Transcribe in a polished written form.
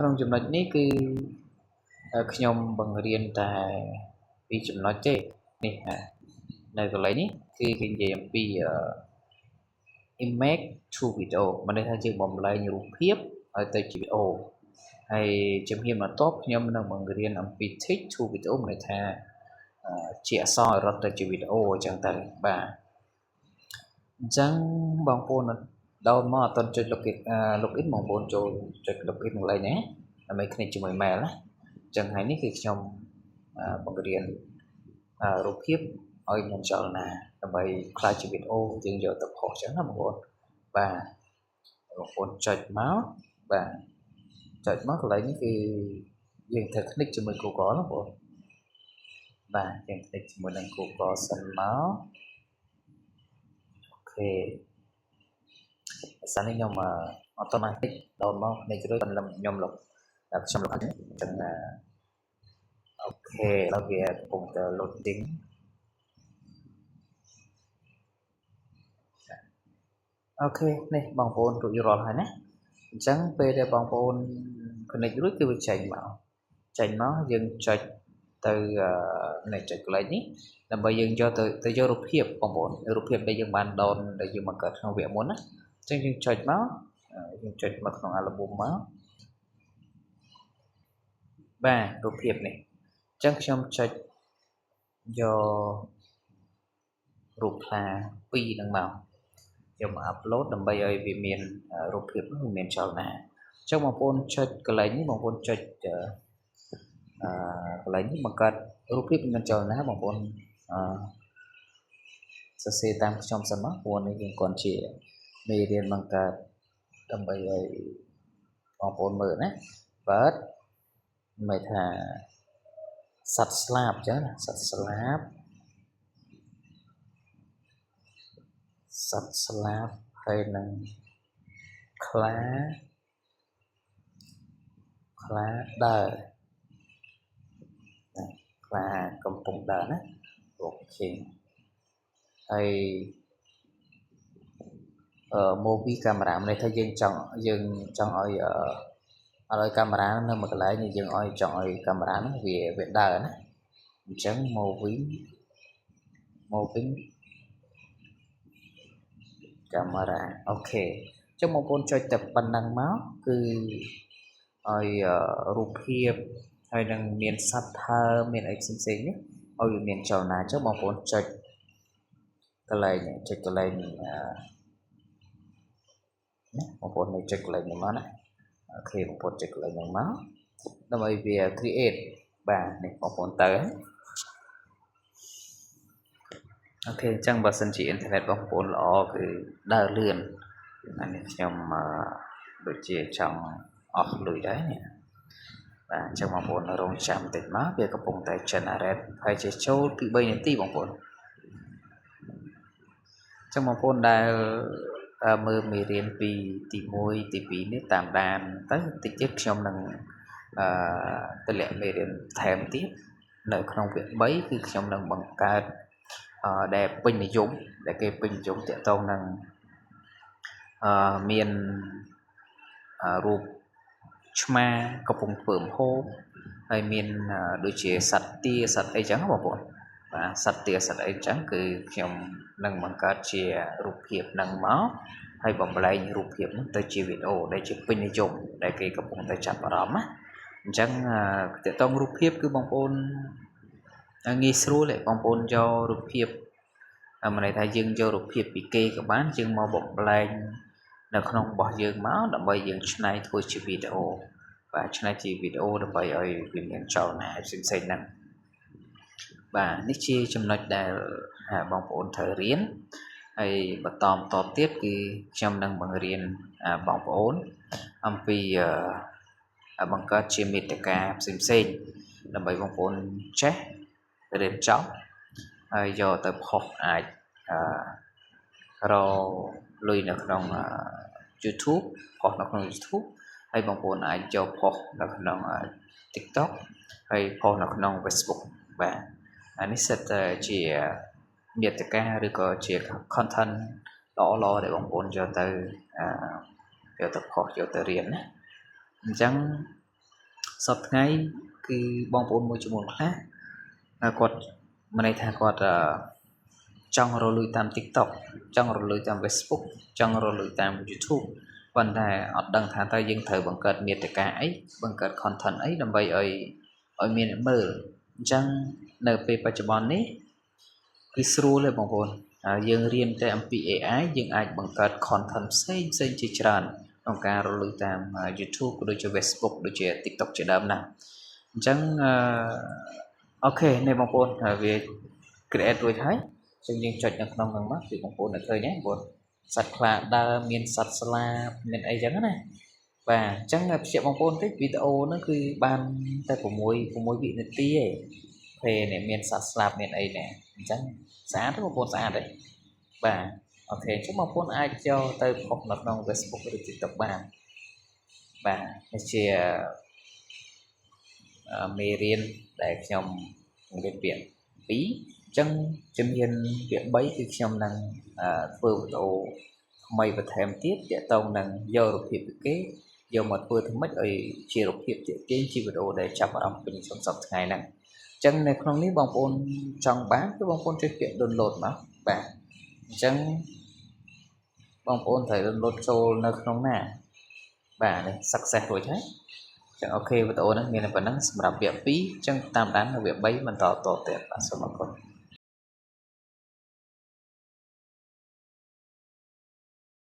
ក្នុងចំណុចនេះគឺខ្ញុំបង្រៀនតែពីចំណុចទេនេះនៅកន្លែងនេះគឺគេនិយាយអំពីimage to video មិនន័យថាយើងបំលែងរូបភាពឲ្យទៅជាវីដេអូហើយជំហានបន្ទាប់ខ្ញុំនឹងបង្រៀនអំពី text to video មិនន័យថាជាអក្សររត់ទៅជាវីដេអូអញ្ចឹងទៅបាទអញ្ចឹងបងប្អូនដល់មកអត់ទាន់ចុច login បងប្អូនចូលចុច login កន្លែងនេះដើម្បី connect ជាមួយ mail ណាអញ្ចឹងហើយនេះគឺខ្ញុំបង្រៀនរូបភាពឲ្យមានចលនាដើម្បីខ្លាចជាវីដេអូយើងយកទៅផុសអញ្ចឹងណាបងប្អូនបាទបងប្អូនចុចមកបាទចុចមកកន្លែងនេះគឺយើងត្រូវ connect ជាមួយ Google ណាបងប្អូនបាទយើង connect ជាមួយនឹង Google សិនមកអូខេសិននេះខ្ញុំអត់តមកដល់មកនេះជួយបន្លំខ្ញុំលុបខ្ញុំលុបអញ្ចឹងអូខេដល់វាកំពុងតែ loading អូខេនេះបងប្អូនរួចរាល់ហើយណាអញ្ចឹងពេលដែលបងប្អូន connect រួចគឺវាចេញមកយើងចុចទៅនេះចុចកន្លែងនេះដើម្បីយើងយកទៅយករូបភាពបងប្អូនរូបភាពដែលយើងបានដោនដែលយើងមកកើតក្នុងវគ្គមុនណាអញ្ចឹងយើងចុចមកក្នុង album មកបាទរូបភាពនេះអញ្ចឹងខ្ញុំចុចយករូបខ្លា2ហ្នឹងមកយកមក upload ដើម្បីឲ្យវាមានរូបភាពនោះមានចលនាអញ្ចឹងបងប្អូនចុចកន្លែងនេះបងប្អូនចុចកន្លែងនេះបង្កើតរូបភាពមានចលនាបងប្អូនសរសេរតាមខ្ញុំសិនមកព្រោះនេះយើងគាត់ជាមេរៀនបង្កើតដើម្បីឲ្យបងប្អូនមើលណាបាទមិនថាសត្វស្លាបអញ្ចឹងណាសត្វស្លាបហើយនឹងខ្លាដើរខ្លាកំពុងដើរណាអូខេហើយmovie camera មានន័យថាយើងចង់ឲ្យឲ្យកាមេរ៉ានៅមួយកន្លែងយើងចង់ឲ្យកាមេរ៉ានោះវាដើរណាអញ្ចឹង moving camera អូខេអញ្ចឹងបងប្អូនចុចតែប៉ុណ្ណឹងមកគឺឲ្យរូបភាពហើយនឹងមានសត្វហើរមានអីផ្សេងៗនេះឲ្យវាមានចលនាអញ្ចឹងបងប្អូនចុចកន្លែងណាបងប្អូនចុចកន្លែងនេះមកណាអូខេបងប្អូនចុចកន្លែងហ្នឹងមកដើម្បីវា create បាទនេះបងប្អូនទៅអូខេអញ្ចឹងបើសិនជាអ៊ីនធឺណិតបងប្អូនល្អគឺដើរលឿនអានេះខ្ញុំដូចជាចង់អស់លុយដែរនេះបាទអញ្ចឹងបងប្អូនរងចាំបន្តិចមកវាកំពុងតែ generate ហើយជាចូលពី3នាទីបងប្អូនអញ្ចឹងបងប្អូនដែលមើលមេរៀនពីទី1ទី2នេះតាមដានទៅតិចទៀតខ្ញុំនឹងទម្លាក់មេរៀនថែមទៀតនៅក្នុងវគ្គ3គឺខ្ញុំនឹងបង្កើតដែលពេញនិយមដែលគេពេញនិយមទាក់ទងនឹងមានរូបឆ្មាកំពុងធ្វើម្ហូបហើយមានដូចជាសត្វទាសត្វអីចឹងបងប្អូនបាទសត្វទាសត្វអីចឹងគឺខ្ញុំនឹងបង្កើតជារូបភាពនឹងមកហើយបំលែងរូបភាពនោះទៅជាវីដេអូដែលជាពេញនិយមដែលគេកំពុងតែចាប់អារម្មណ៍ណាអញ្ចឹងទាក់ទងរូបភាពគឺបងប្អូនងាយស្រួលទេបងប្អូនយករូបភាពមិនន័យថាយើងយករូបភាពពីគេក៏បានយើងមកបំលែងនៅក្នុងរបស់យើងមកដើម្បីយើងច្នៃធ្វើជាវីដេអូបាទច្នៃជាវីដេអូដើម្បីឲ្យវាមានចលនាផ្សេងៗហ្នឹងបាទនេះជាចំណុចដែលបងប្អូនត្រូវរៀនហើយបន្តទៀតគឺខ្ញុំនឹងបង្រៀនបងប្អូនអំពីបង្កើតជាមាតិកាផ្សេងដើម្បីបងប្អូនចេះរៀនចប់ហើយយកទៅផុសអាចរកលុយនៅក្នុង YouTube ផុសនៅក្នុង YouTube ហើយបងប្អូនអាចយកផុសនៅក្នុង TikTok ហើយផុសនៅក្នុង Facebook បាទអានេះសិតតែជាមាតិកាឬក៏ជា content ល្អដែលបងប្អូនយកទៅផុសយកទៅរៀនណាអញ្ចឹង សពថ្ងៃគឺបងប្អូនមួយចំនួនខ្លះគាត់មិនន័យថាគាត់ចង់រលួយតាម TikTok ចង់រលួយតាម Facebook ចង់រលួយតាម YouTube ប៉ុន្តែអត់ដឹងថាតើយើងត្រូវបង្កើតមាតិកាអីបង្កើត content អីដើម្បីឲ្យមានអ្នកមើលអញ្ចឹងនៅពេលបច្ចុប្បន្ននេះគឺស្រួលទេបងប្អូនយើងរៀនតែអំពី AI យើងអាចបង្កើត content ផ្សេងជាច្រើនក្នុងការរលួយតាម YouTube ដូចជា Facebook ដូចជា TikTok ជាដើមណាអញ្ចឹងអូខេនេះបងប្អូនវា create រួចហើយអញ្ចឹងយើងចុចនៅក្នុងហ្នឹងមកគឺបងប្អូននឹងឃើញហ្នឹងបងប្អូនសត្វខ្លាដើមមានសត្វស្លាបមានអីចឹងណាបាទអញ្ចឹងព្យាបងប្អូនតិចវីដេអូហ្នឹងគឺបានតែ6វិនាទីឯងពេលនេះមានសត្វស្លាបមានអីនេះអញ្ចឹងស្អាតទេបងប្អូនស្អាតទេបាទអូខេអញ្ចឹងបងប្អូនអាចយកទៅផុសនៅក្នុង Facebook ឬ TikTok បានបាទនេះជាមេរៀនដែលខ្ញុំរៀនពាក្យ2អញ្ចឹងជំនាញពាក្យ3គឺខ្ញុំនឹងធ្វើវីដេអូថ្មីបន្ថែមទៀតទាក់ទងនឹងយករូបភាពពីគេយកមកធ្វើធ្វើម៉េចឲ្យជារូបភាពទាក់ទាញជាវីដេអូដែលចាប់អារម្មណ៍ពេញក្នុងសប្តាហ៍ថ្ងៃហ្នឹងអញ្ចឹងនៅក្នុងនេះបងប្អូនចង់បានគឺបងប្អូនចុចពាក្យ download មកបាទអញ្ចឹងបងប្អូនត្រូវ download ចូលនៅក្នុងណាបាទនេះ success រួចហើយចឹងអូខេវីដេអូហ្នឹងមានតែប៉ុណ្្នឹងសម្រាប់វគ្គ2អញ្ចឹងតាមដាននៅវគ្គ3បន្តទៀតបាទសូមអរគុណ